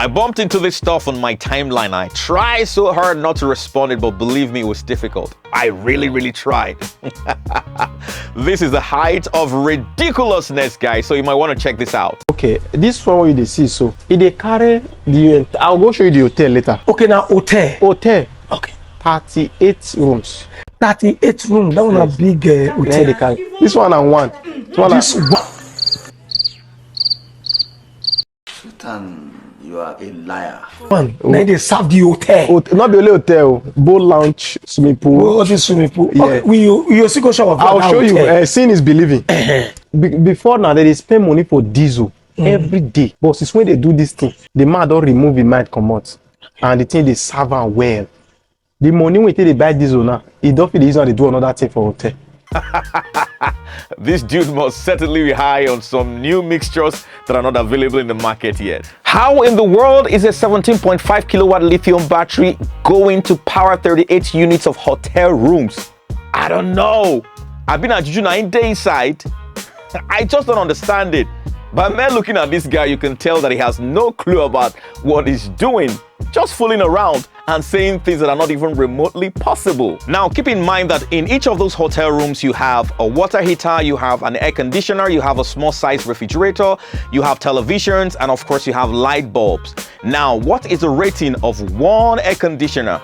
I bumped into this stuff on my timeline. I tried so hard not to respond it, but believe me, it was difficult. I really tried. This is the height of ridiculousness, guys. So you might want to check this out. Okay, this one you see, so they carry the. I'll go show you the hotel later. Okay, now hotel. Hotel. Okay. 38 rooms. 38 rooms. That one a big hotel. They carry. This one and one. This one. Sultan, you are a liar. One. Now they serve the hotel. Not the only hotel. Boat lounge, swimming pool. What is swimming pool? Yeah. Okay, we also go show. I'll show you. Seeing is believing. Before now, they spend money for diesel every day. But since when they do this thing, the man don't remove the mind come out, and the thing they serve am well. The money when they buy diesel now, it don't feel the reason they do another thing for hotel. This dude must certainly be high on some new mixtures that are not available in the market yet. How in the world is a 17.5 kilowatt lithium battery going to power 38 units of hotel rooms? I don't know. I've been at Juju 9 days side. I just don't understand it. By man looking at this guy, you can tell that he has no clue about what he's doing. Just fooling around and saying things that are not even remotely possible. Now, keep in mind that in each of those hotel rooms, you have a water heater, you have an air conditioner, you have a small size refrigerator, you have televisions, and of course, you have light bulbs. Now, what is the rating of one air conditioner?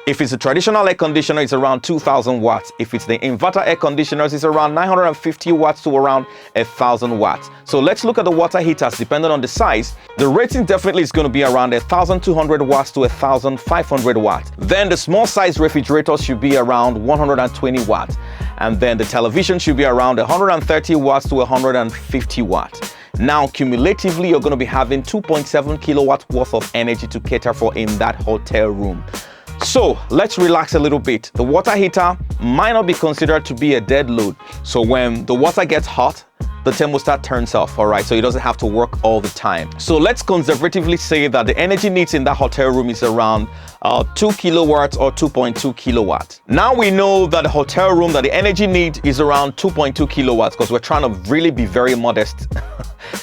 If it's a traditional air conditioner, it's around 2,000 watts. If it's the inverter air conditioners, it's around 950 watts to around 1,000 watts. So let's look at the water heaters. Depending on the size, the rating definitely is going to be around 1,200 watts to 1,500 watts. Then the small size refrigerators should be around 120 watts. And then the television should be around 130 watts to 150 watts. Now, cumulatively, you're going to be having 2.7 kilowatts worth of energy to cater for in that hotel room. So let's relax a little bit. The water heater might not be considered to be a dead load. So when the water gets hot, the thermostat turns off, all right? So it doesn't have to work all the time. So let's conservatively say that the energy needs in that hotel room is around 2 kilowatts or 2.2 kilowatts. Now we know that the hotel room, that the energy need is around 2.2 kilowatts because we're trying to really be very modest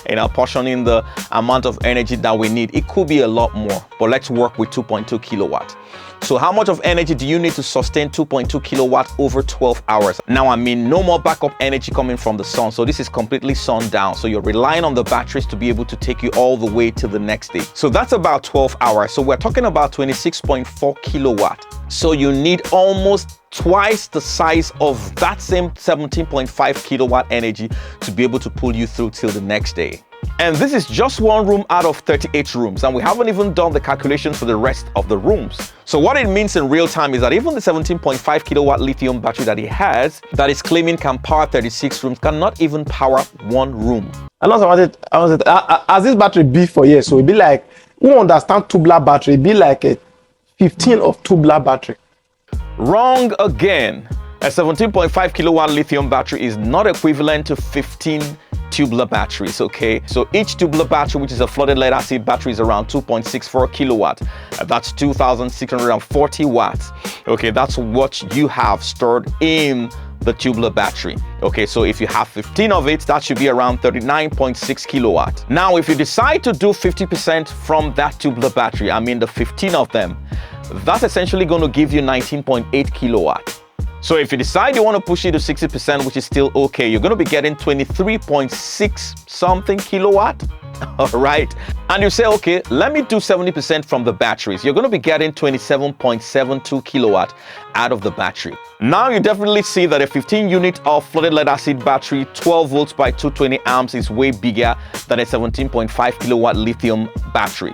in apportioning the amount of energy that we need. It could be a lot more, but let's work with 2.2 kilowatts. So how much of energy do you need to sustain 2.2 kilowatts over 12 hours? Now, I mean, no more backup energy coming from the sun. So this is completely sun down. So you're relying on the batteries to be able to take you all the way to the next day. So that's about 12 hours. So we're talking about 26.4 kilowatt. So you need almost twice the size of that same 17.5 kilowatt energy to be able to pull you through till the next day. And this is just one room out of 38 rooms, and we haven't even done the calculations for the rest of the rooms. So what it means in real time is that even the 17.5 kilowatt lithium battery that he has, that is claiming can power 36 rooms, cannot even power one room. And also, as this battery be for years, so it be like, who understand tubular battery, it be like a 15 of tubular battery. Wrong again. A 17.5 kilowatt lithium battery is not equivalent to 15 tubular batteries, okay? So each tubular battery, which is a flooded lead acid battery, is around 2.64 kilowatt. That's 2,640 watts. Okay, that's what you have stored in the tubular battery. Okay, so if you have 15 of it, that should be around 39.6 kilowatt. Now, if you decide to do 50% from that tubular battery, I mean the 15 of them, that's essentially going to give you 19.8 kilowatt. So if you decide you want to push it to 60%, which is still okay, you're going to be getting 23.6 something kilowatt. All right. And you say, okay, let me do 70% from the batteries. You're going to be getting 27.72 kilowatt out of the battery. Now you definitely see that a 15 unit of flooded lead acid battery, 12 volts by 220 amps is way bigger than a 17.5 kilowatt lithium battery.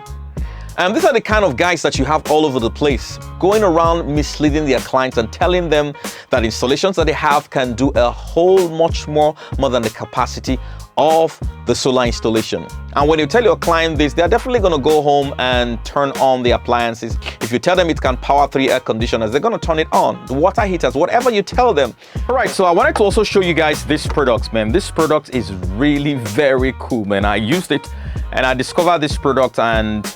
And these are the kind of guys that you have all over the place, going around misleading their clients and telling them that installations that they have can do a whole much more than the capacity of the solar installation. And when you tell your client this, they're definitely going to go home and turn on the appliances. If you tell them it can power 3 air conditioners, they're going to turn it on. The water heaters, whatever you tell them. All right, so I wanted to also show you guys this product, man. This product is really very cool, man. I used it and I discovered this product, and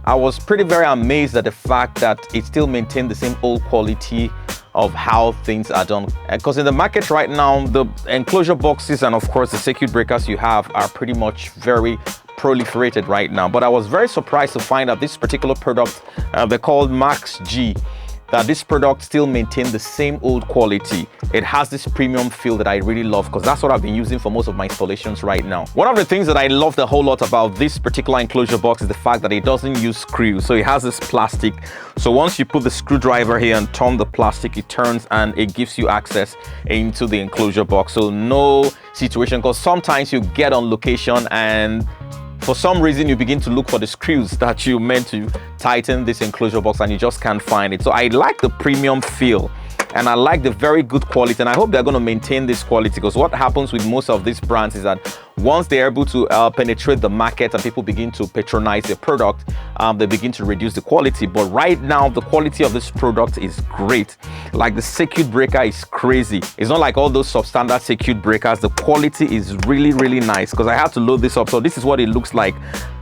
I was very amazed at the fact that it still maintained the same old quality of how things are done. Because in the market right now, the enclosure boxes and of course the circuit breakers you have are pretty much very proliferated right now. But I was very surprised to find out this particular product, they're called Max G, that this product still maintains the same old quality. It has this premium feel that I really love, because that's what I've been using for most of my installations right now. One of the things that I loved a whole lot about this particular enclosure box is the fact that it doesn't use screws. So it has this plastic. So once you put the screwdriver here and turn the plastic, it turns and it gives you access into the enclosure box. So no situation, because sometimes you get on location and for some reason you begin to look for the screws that you meant to tighten this enclosure box and you just can't find it. So I like the premium feel and I like the very good quality, and I hope they're going to maintain this quality, because what happens with most of these brands is that once they're able to penetrate the market and people begin to patronize their product, they begin to reduce the quality. But right now the quality of this product is great. Like the circuit breaker is crazy. It's not like all those substandard circuit breakers. The quality is really, really nice, because I had to load this up. So this is what it looks like.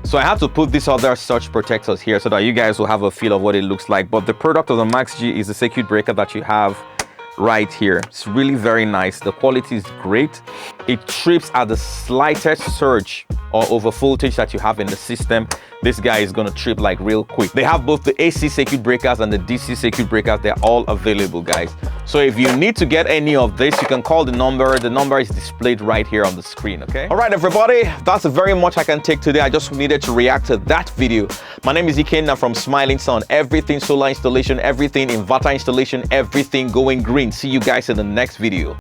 So I had to put these other surge protectors here so that you guys will have a feel of what it looks like. But the product of the Max G is the circuit breaker that you have right here. It's really very nice. The quality is great. It trips at the slightest surge or over voltage that you have in the system. This guy is going to trip like real quick. They have both the AC circuit breakers and the DC circuit breakers. They're all available, guys. So if you need to get any of this, you can call the number. The number is displayed right here on the screen, okay? All right, everybody, that's very much I can take today. I just needed to react to that video. My name is Ikenna from Smiling Sun. Everything solar installation, everything inverter installation, everything going green. See you guys in the next video.